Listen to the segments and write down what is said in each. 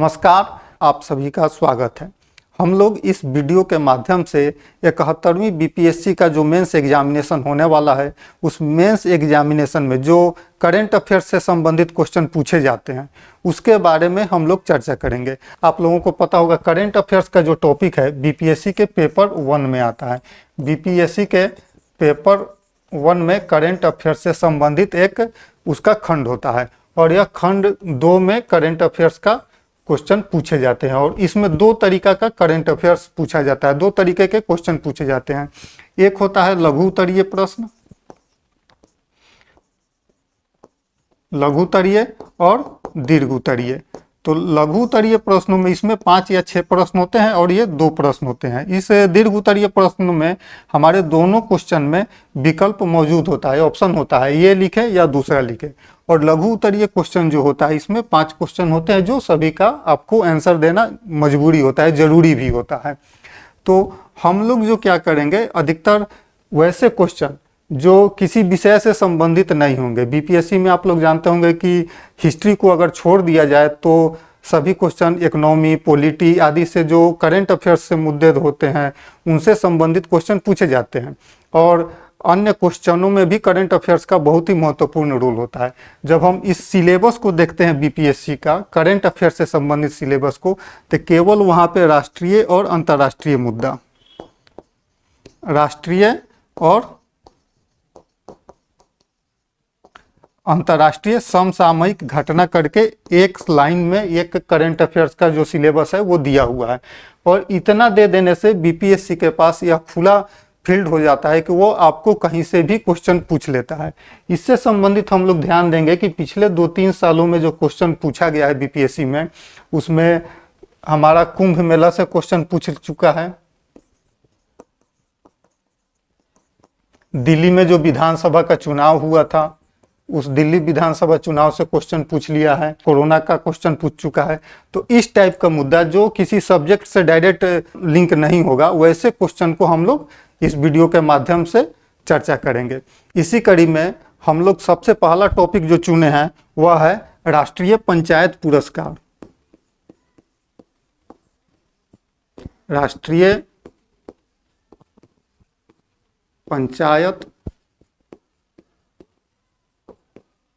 नमस्कार, आप सभी का स्वागत है। हम लोग इस वीडियो के माध्यम से 71वीं बीपीएससी का जो मेंस एग्जामिनेशन होने वाला है, उस मेंस एग्जामिनेशन में जो करंट अफेयर्स से संबंधित क्वेश्चन पूछे जाते हैं उसके बारे में हम लोग चर्चा करेंगे। आप लोगों को पता होगा करंट अफेयर्स का जो टॉपिक है बीपीएससी के पेपर 1 में आता है। बीपीएससी के पेपर 1 में करंट अफेयर्स से संबंधित एक उसका खंड होता है और यह खंड 2 में करंट अफेयर्स का क्वेश्चन पूछे जाते हैं और इसमें दो तरीका का करंट अफेयर्स पूछा जाता है, दो तरीके के क्वेश्चन पूछे जाते हैं। एक होता है लघु उत्तरीय प्रश्न, लघु उत्तरीय और दीर्घ उत्तरीय। तो लघु उत्तरीय प्रश्नों में इसमें 5 या 6 प्रश्न होते हैं और ये 2 प्रश्न होते हैं। इस दीर्घ उत्तरीय प्रश्न में हमारे दोनों क्वेश्चन में विकल्प मौजूद होता है, ऑप्शन होता है, ये लिखे या दूसरा लिखे। और लघु उत्तरीय क्वेश्चन जो होता है इसमें 5 क्वेश्चन होते हैं जो सभी का आपको आंसर देना मजबूरी होता है, जरूरी भी होता है। तो हम लोग जो क्या करेंगे, अधिकतर वैसे क्वेश्चन जो किसी विषय से संबंधित नहीं होंगे। बीपीएससी में आप लोग जानते होंगे कि हिस्ट्री को अगर छोड़ दिया जाए तो सभी क्वेश्चन इकोनॉमी, पॉलिटी आदि से जो करंट अफेयर्स से मुद्दे होते हैं उनसे संबंधित क्वेश्चन पूछे जाते हैं। और अन्य क्वेश्चनों में भी करंट अफेयर्स का बहुत ही महत्वपूर्ण रोल होता है। जब हम इस सिलेबस को देखते हैं बीपीएससी का करंट अफेयर्स से संबंधित सिलेबस को, तो केवल वहाँ पे राष्ट्रीय और अंतर्राष्ट्रीय मुद्दा, राष्ट्रीय और अंतर्राष्ट्रीय समसामयिक घटना करके एक लाइन में एक करंट अफेयर्स का जो सिलेबस है वो दिया हुआ है। और इतना दे देने से बीपीएससी के पास यह खुला फील्ड हो जाता है कि वो आपको कहीं से भी क्वेश्चन पूछ लेता है। इससे संबंधित हम लोग ध्यान देंगे कि पिछले 2-3 सालों में जो क्वेश्चन पूछा गया है बीपीएससी में, उसमें हमारा कुंभ मेला से क्वेश्चन पूछ चुका है, दिल्ली में जो विधानसभा का चुनाव हुआ था उस दिल्ली विधानसभा चुनाव से क्वेश्चन पूछ लिया है, कोरोना का क्वेश्चन पूछ चुका है। तो इस टाइप का मुद्दा जो किसी सब्जेक्ट से डायरेक्ट लिंक नहीं होगा, वैसे क्वेश्चन को हम लोग इस वीडियो के माध्यम से चर्चा करेंगे। इसी कड़ी में हम लोग सबसे पहला टॉपिक जो चुने हैं वह है राष्ट्रीय पंचायत पुरस्कार। राष्ट्रीय पंचायत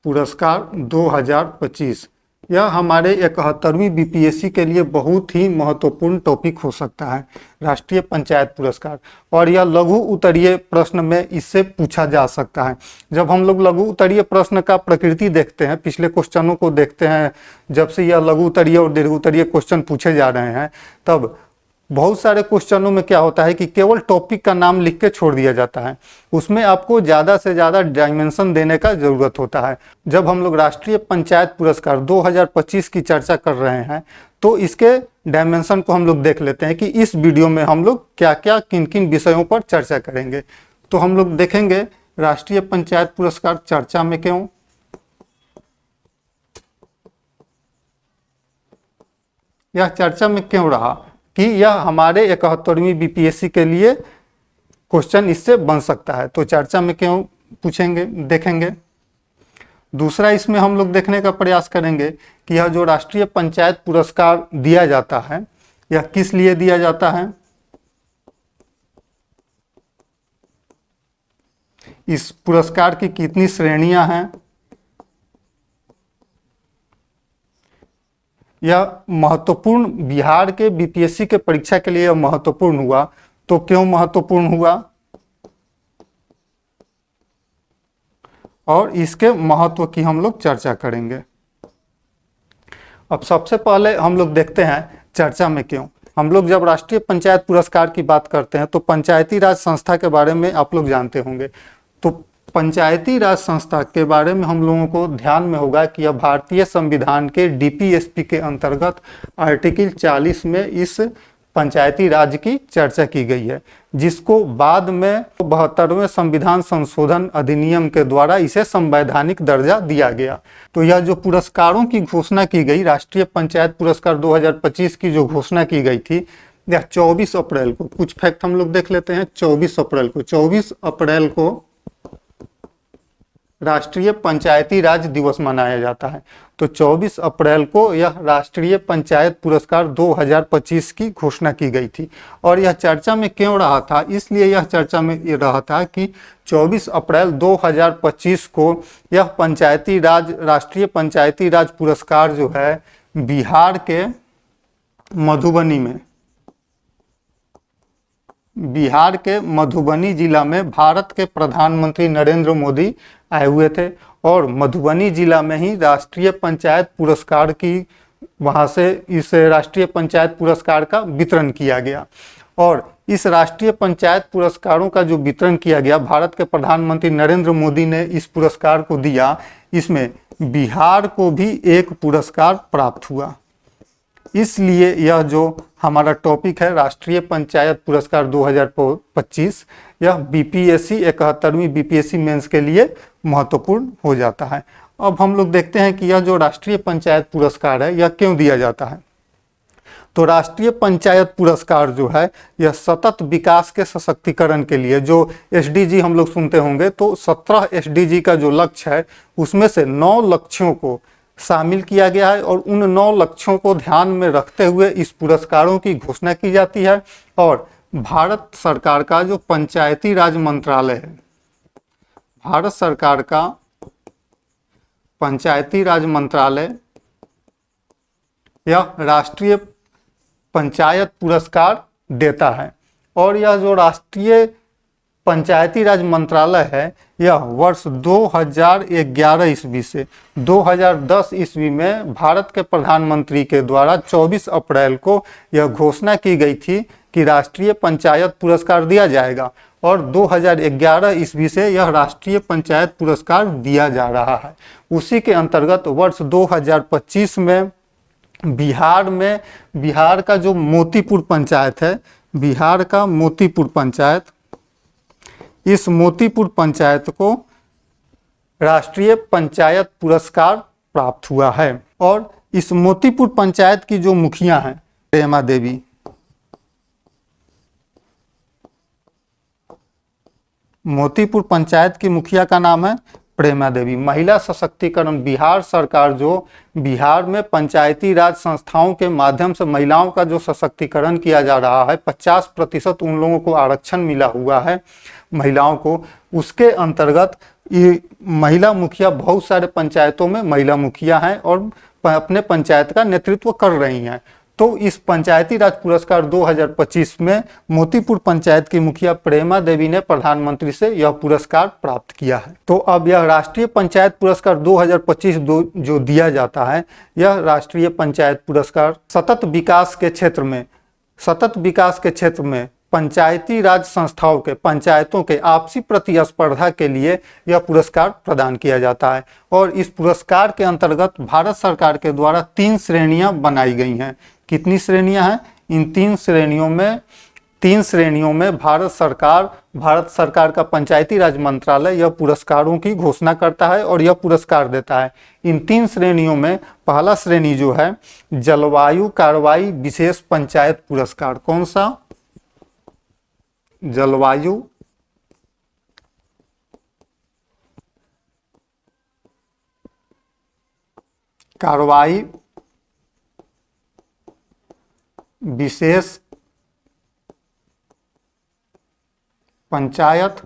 पुरस्कार 2025, यह हमारे 71वीं बीपीएससी के लिए बहुत ही महत्वपूर्ण टॉपिक हो सकता है, राष्ट्रीय पंचायत पुरस्कार। और यह लघु उत्तरीय प्रश्न में इससे पूछा जा सकता है। जब हम लोग लघु उत्तरीय प्रश्न का प्रकृति देखते हैं, पिछले क्वेश्चनों को देखते हैं, जब से यह लघु उत्तरीय और दीर्घ उत्तरीय क्वेश्चन पूछे जा रहे हैं, तब बहुत सारे क्वेश्चनों में क्या होता है कि केवल टॉपिक का नाम लिख के छोड़ दिया जाता है। उसमें आपको ज़्यादा से ज़्यादा डायमेंशन देने का ज़रूरत होता है। जब हम लोग राष्ट्रीय पंचायत पुरस्कार 2025 की चर्चा कर रहे हैं तो इसके डायमेंशन को हम लोग देख लेते हैं कि इस वीडियो में हम लोग क्या क्या किन किन विषयों पर चर्चा करेंगे। तो हम लोग देखेंगे राष्ट्रीय पंचायत पुरस्कार चर्चा में क्यों, यह चर्चा में क्यों रहा कि यह हमारे 71वीं बीपीएससी के लिए क्वेश्चन इससे बन सकता है। तो चर्चा में क्यों पूछेंगे, देखेंगे। दूसरा इसमें हम लोग देखने का प्रयास करेंगे कि यह जो राष्ट्रीय पंचायत पुरस्कार दिया जाता है यह किस लिए दिया जाता है, इस पुरस्कार की कितनी श्रेणियां हैं, यह महत्वपूर्ण बिहार के बीपीएससी के परीक्षा के लिए यह महत्वपूर्ण हुआ। तो क्यों महत्वपूर्ण हुआ और इसके महत्व की हम लोग चर्चा करेंगे। अब सबसे पहले हम लोग देखते हैं चर्चा में क्यों। हम लोग जब राष्ट्रीय पंचायत पुरस्कार की बात करते हैं तो पंचायती राज संस्था के बारे में आप लोग जानते होंगे। तो पंचायती राज संस्था के बारे में हम लोगों को ध्यान में होगा कि यह भारतीय संविधान के डीपीएसपी के अंतर्गत आर्टिकल 40 में इस पंचायती राज की चर्चा की गई है, जिसको बाद में 72वें संविधान संशोधन अधिनियम के द्वारा इसे संवैधानिक दर्जा दिया गया। तो यह जो पुरस्कारों की घोषणा की गई, राष्ट्रीय पंचायत पुरस्कार 2025 की जो घोषणा की गई थी, यह 24 अप्रैल को, कुछ फैक्ट हम लोग देख लेते हैं। 24 अप्रैल को राष्ट्रीय पंचायती राज दिवस मनाया जाता है। तो 24 अप्रैल को यह राष्ट्रीय पंचायत पुरस्कार 2025 की घोषणा की गई थी। और यह चर्चा में क्यों रहा था, इसलिए यह चर्चा में ये रहा था कि 24 अप्रैल 2025 को यह पंचायती राज राष्ट्रीय पंचायती राज पुरस्कार जो है बिहार के मधुबनी जिला में भारत के प्रधानमंत्री नरेंद्र मोदी आए हुए थे और मधुबनी जिला में ही राष्ट्रीय पंचायत पुरस्कार की वहां से इस राष्ट्रीय पंचायत पुरस्कार का वितरण किया गया। और इस राष्ट्रीय पंचायत पुरस्कारों का जो वितरण किया गया, भारत के प्रधानमंत्री नरेंद्र मोदी ने इस पुरस्कार को दिया। इसमें बिहार को भी एक पुरस्कार प्राप्त हुआ। इसलिए यह जो हमारा टॉपिक है राष्ट्रीय पंचायत पुरस्कार 2025, यह बीपीएससी 71वीं बीपीएससी मेंस के लिए महत्वपूर्ण हो जाता है। अब हम लोग देखते हैं कि यह जो राष्ट्रीय पंचायत पुरस्कार है यह क्यों दिया जाता है। तो राष्ट्रीय पंचायत पुरस्कार जो है यह सतत विकास के सशक्तिकरण के लिए, जो एसडीजी हम लोग सुनते होंगे, तो 17 एसडीजी का जो लक्ष्य है उसमें से 9 लक्ष्यों को शामिल किया गया है और उन 9 लक्ष्यों को ध्यान में रखते हुए इस पुरस्कारों की घोषणा की जाती है। और भारत सरकार का जो पंचायती राज मंत्रालय है, भारत सरकार का पंचायती राज मंत्रालय यह राष्ट्रीय पंचायत पुरस्कार देता है। और यह जो राष्ट्रीय पंचायती राज मंत्रालय है यह वर्ष 2011 ईस्वी से 2010 ईस्वी में भारत के प्रधानमंत्री के द्वारा 24 अप्रैल को यह घोषणा की गई थी कि राष्ट्रीय पंचायत पुरस्कार दिया जाएगा। और 2011 ईस्वी से यह राष्ट्रीय पंचायत पुरस्कार दिया जा रहा है। उसी के अंतर्गत वर्ष 2025 में बिहार का जो मोतीपुर पंचायत है, बिहार का मोतीपुर पंचायत, इस मोतीपुर पंचायत को राष्ट्रीय पंचायत पुरस्कार प्राप्त हुआ है। और इस मोतीपुर पंचायत की जो मुखिया हैं प्रेमा देवी, मोतीपुर पंचायत की मुखिया का नाम है प्रेमा देवी। महिला सशक्तिकरण, बिहार सरकार जो बिहार में पंचायती राज संस्थाओं के माध्यम से महिलाओं का जो सशक्तिकरण किया जा रहा है, 50% उन लोगों को आरक्षण मिला हुआ है महिलाओं को, उसके अंतर्गत ये महिला मुखिया, बहुत सारे पंचायतों में महिला मुखिया हैं और अपने पंचायत का नेतृत्व कर रही हैं। तो इस पंचायती राज पुरस्कार 2025 में मोतीपुर पंचायत की मुखिया प्रेमा देवी ने प्रधानमंत्री से यह पुरस्कार प्राप्त किया है। तो अब यह राष्ट्रीय पंचायत पुरस्कार 2025 जो दिया जाता है, यह राष्ट्रीय पंचायत पुरस्कार सतत विकास के क्षेत्र में पंचायती राज संस्थाओं के, पंचायतों के आपसी प्रतिस्पर्धा के लिए यह पुरस्कार प्रदान किया जाता है। और इस पुरस्कार के अंतर्गत भारत सरकार के द्वारा 3 श्रेणियां बनाई गई हैं। कितनी श्रेणियां हैं? इन 3 श्रेणियों में भारत सरकार का पंचायती राज मंत्रालय यह पुरस्कारों की घोषणा करता है और यह पुरस्कार देता है। इन 3 श्रेणियों में पहला श्रेणी जो है जलवायु कार्रवाई विशेष पंचायत पुरस्कार। कौन सा? जलवायु कार्रवाई विशेष पंचायत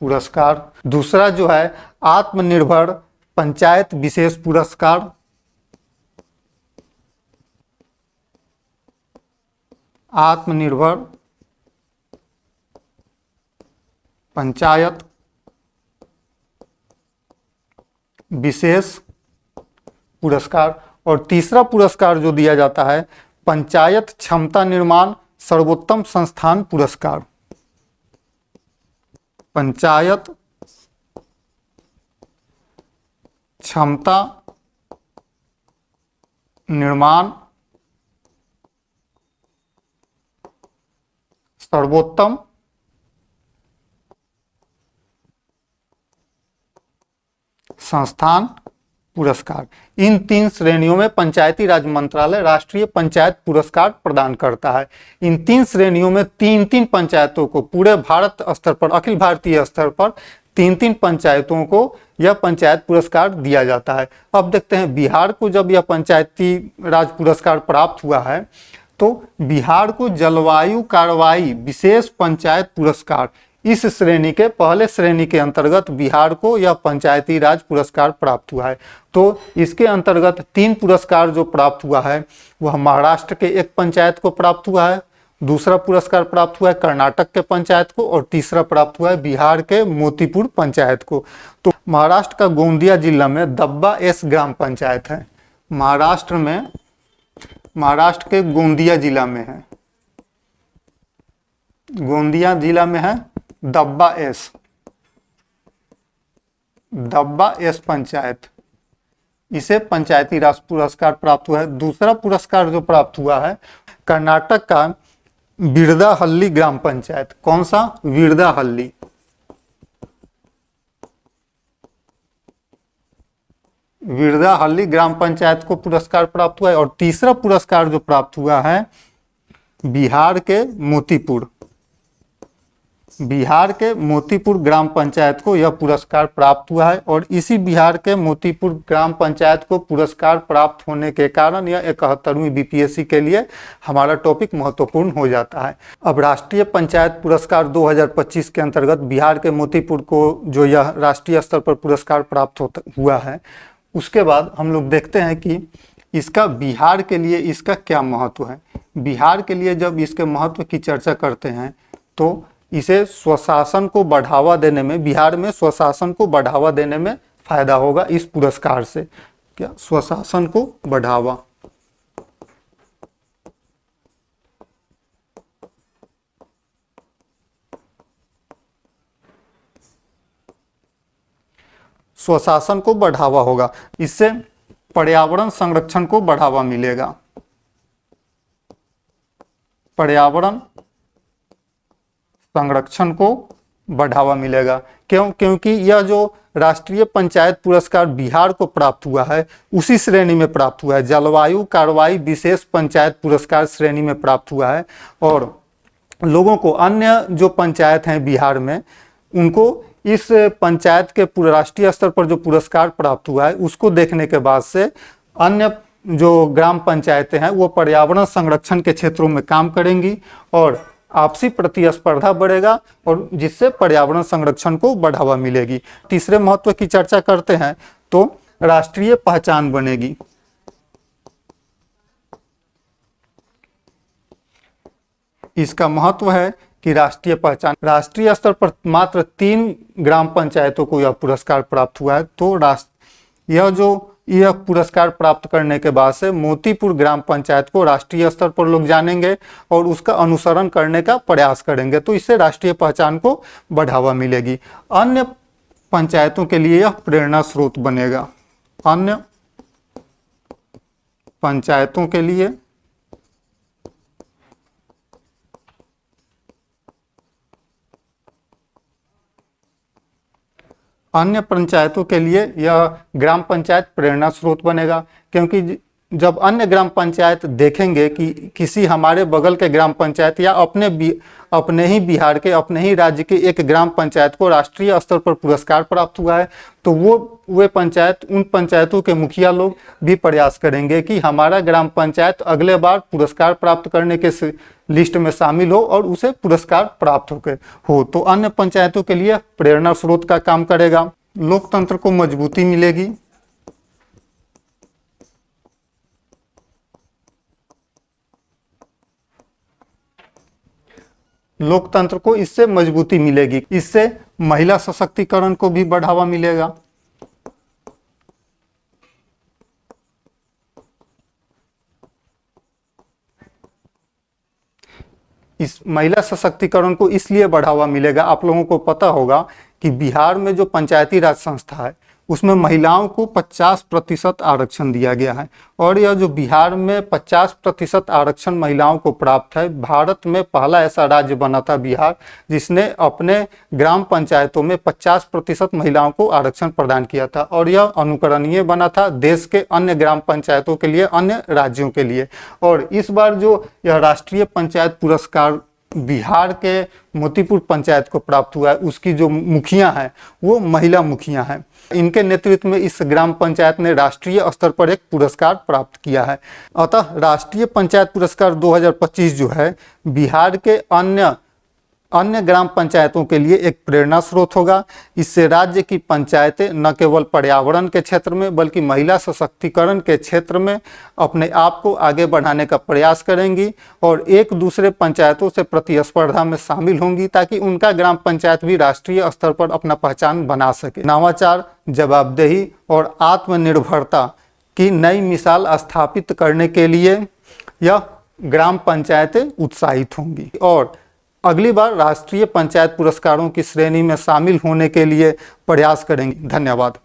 पुरस्कार। दूसरा जो है आत्मनिर्भर पंचायत विशेष पुरस्कार। आत्मनिर्भर पंचायत विशेष पुरस्कार। और तीसरा पुरस्कार जो दिया जाता है पंचायत क्षमता निर्माण सर्वोत्तम संस्थान पुरस्कार। पंचायत क्षमता निर्माण सर्वोत्तम संस्थान पुरस्कार। इन 3 श्रेणियों में पंचायती राज मंत्रालय राष्ट्रीय पंचायत पुरस्कार प्रदान करता है। इन 3 श्रेणियों में 3-3 पंचायतों को पूरे भारत स्तर पर, अखिल भारतीय स्तर पर तीन पंचायतों को यह पंचायत पुरस्कार दिया जाता है। अब देखते हैं बिहार को जब यह पंचायती राज पुरस्कार प्राप्त हुआ है तो बिहार को जलवायु कार्रवाई विशेष पंचायत पुरस्कार, इस श्रेणी के पहले श्रेणी के अंतर्गत बिहार को यह पंचायती राज पुरस्कार प्राप्त हुआ है। तो इसके अंतर्गत 3 पुरस्कार जो प्राप्त हुआ है वह महाराष्ट्र के एक पंचायत को प्राप्त हुआ है, दूसरा पुरस्कार प्राप्त हुआ है कर्नाटक के पंचायत को और तीसरा प्राप्त हुआ है बिहार के मोतीपुर पंचायत को। तो महाराष्ट्र का गोंदिया जिला में दब्बा एस ग्राम पंचायत है, महाराष्ट्र के गोंदिया जिला में है, गोंदिया जिला में है दब्बा एस पंचायत, इसे पंचायती राज पुरस्कार प्राप्त हुआ है। दूसरा पुरस्कार जो प्राप्त हुआ है कर्नाटक का विरदाहल्ली ग्राम पंचायत, कौन सा? विरदाहल्ली ग्राम पंचायत को पुरस्कार प्राप्त हुआ है। और तीसरा पुरस्कार जो प्राप्त हुआ है बिहार के मोतीपुर ग्राम पंचायत को यह पुरस्कार प्राप्त हुआ है। और इसी बिहार के मोतीपुर ग्राम पंचायत को पुरस्कार प्राप्त होने के कारण यह 71वीं बीपीएससी के लिए हमारा टॉपिक महत्वपूर्ण हो जाता है। अब राष्ट्रीय पंचायत पुरस्कार 2025 के अंतर्गत बिहार के मोतीपुर को जो यह राष्ट्रीय स्तर पर पुरस्कार प्राप्त हुआ है, उसके बाद हम लोग देखते हैं कि इसका बिहार के लिए इसका क्या महत्व है। बिहार के लिए जब इसके महत्व की चर्चा करते हैं तो इसे स्वशासन को बढ़ावा देने में, बिहार में स्वशासन को बढ़ावा देने में फायदा होगा इस पुरस्कार से। क्या? स्वशासन को बढ़ावा। स्वशासन को बढ़ावा होगा, इससे पर्यावरण संरक्षण को बढ़ावा मिलेगा, पर्यावरण संरक्षण को बढ़ावा मिलेगा। क्यों? क्योंकि यह जो राष्ट्रीय पंचायत पुरस्कार बिहार को प्राप्त हुआ है उसी श्रेणी में प्राप्त हुआ है, जलवायु कार्रवाई विशेष पंचायत पुरस्कार श्रेणी में प्राप्त हुआ है। और लोगों को अन्य जो पंचायत हैं बिहार में, उनको इस पंचायत के राष्ट्रीय स्तर पर जो पुरस्कार प्राप्त हुआ है उसको देखने के बाद से अन्य जो ग्राम पंचायतें हैं वो पर्यावरण संरक्षण के क्षेत्रों में काम करेंगी और आपसी प्रतिस्पर्धा बढ़ेगा और जिससे पर्यावरण संरक्षण को बढ़ावा मिलेगी। तीसरे महत्व की चर्चा करते हैं तो राष्ट्रीय पहचान बनेगी। इसका महत्व है कि राष्ट्रीय पहचान, राष्ट्रीय स्तर पर मात्र 3 ग्राम पंचायतों को यह पुरस्कार प्राप्त हुआ है। तो यह पुरस्कार प्राप्त करने के बाद से मोतीपुर ग्राम पंचायत को राष्ट्रीय स्तर पर लोग जानेंगे और उसका अनुसरण करने का प्रयास करेंगे, तो इससे राष्ट्रीय पहचान को बढ़ावा मिलेगी। अन्य पंचायतों के लिए यह प्रेरणा स्रोत बनेगा, अन्य पंचायतों के लिए यह ग्राम पंचायत प्रेरणा स्रोत बनेगा। क्योंकि जब अन्य ग्राम पंचायत देखेंगे कि किसी हमारे बगल के ग्राम पंचायत या अपने ही बिहार के, अपने ही राज्य के एक ग्राम पंचायत को राष्ट्रीय स्तर पर पुरस्कार प्राप्त हुआ है, तो वे पंचायत, उन पंचायतों के मुखिया लोग भी प्रयास करेंगे कि हमारा ग्राम पंचायत अगले बार पुरस्कार प्राप्त करने के लिस्ट में शामिल हो और उसे पुरस्कार प्राप्त हो। तो अन्य पंचायतों के लिए प्रेरणा स्रोत का काम करेगा। लोकतंत्र को मजबूती मिलेगी, लोकतंत्र को इससे मजबूती मिलेगी, इससे महिला सशक्तिकरण को भी बढ़ावा मिलेगा। इस महिला सशक्तिकरण को इसलिए बढ़ावा मिलेगा, आप लोगों को पता होगा कि बिहार में जो पंचायती राज संस्था है उसमें महिलाओं को 50% आरक्षण दिया गया है और यह जो बिहार में 50% आरक्षण महिलाओं को प्राप्त है, भारत में पहला ऐसा राज्य बना था बिहार जिसने अपने ग्राम पंचायतों में 50% महिलाओं को आरक्षण प्रदान किया था और यह अनुकरणीय बना था देश के अन्य ग्राम पंचायतों के लिए, अन्य राज्यों के लिए। और इस बार जो यह राष्ट्रीय पंचायत पुरस्कार बिहार के मोतीपुर पंचायत को प्राप्त हुआ है, उसकी जो मुखिया हैं वो महिला मुखिया हैं। इनके नेतृत्व में इस ग्राम पंचायत ने राष्ट्रीय स्तर पर एक पुरस्कार प्राप्त किया है। अतः राष्ट्रीय पंचायत पुरस्कार 2025 जो है बिहार के अन्य ग्राम पंचायतों के लिए एक प्रेरणा स्रोत होगा। इससे राज्य की पंचायतें न केवल पर्यावरण के क्षेत्र में बल्कि महिला सशक्तिकरण के क्षेत्र में अपने आप को आगे बढ़ाने का प्रयास करेंगी और एक दूसरे पंचायतों से प्रतिस्पर्धा में शामिल होंगी ताकि उनका ग्राम पंचायत भी राष्ट्रीय स्तर पर अपना पहचान बना सके। नवाचार, जवाबदेही और आत्मनिर्भरता की नई मिसाल स्थापित करने के लिए यह ग्राम पंचायतें उत्साहित होंगी और अगली बार राष्ट्रीय पंचायत पुरस्कारों की श्रेणी में शामिल होने के लिए प्रयास करेंगी। धन्यवाद।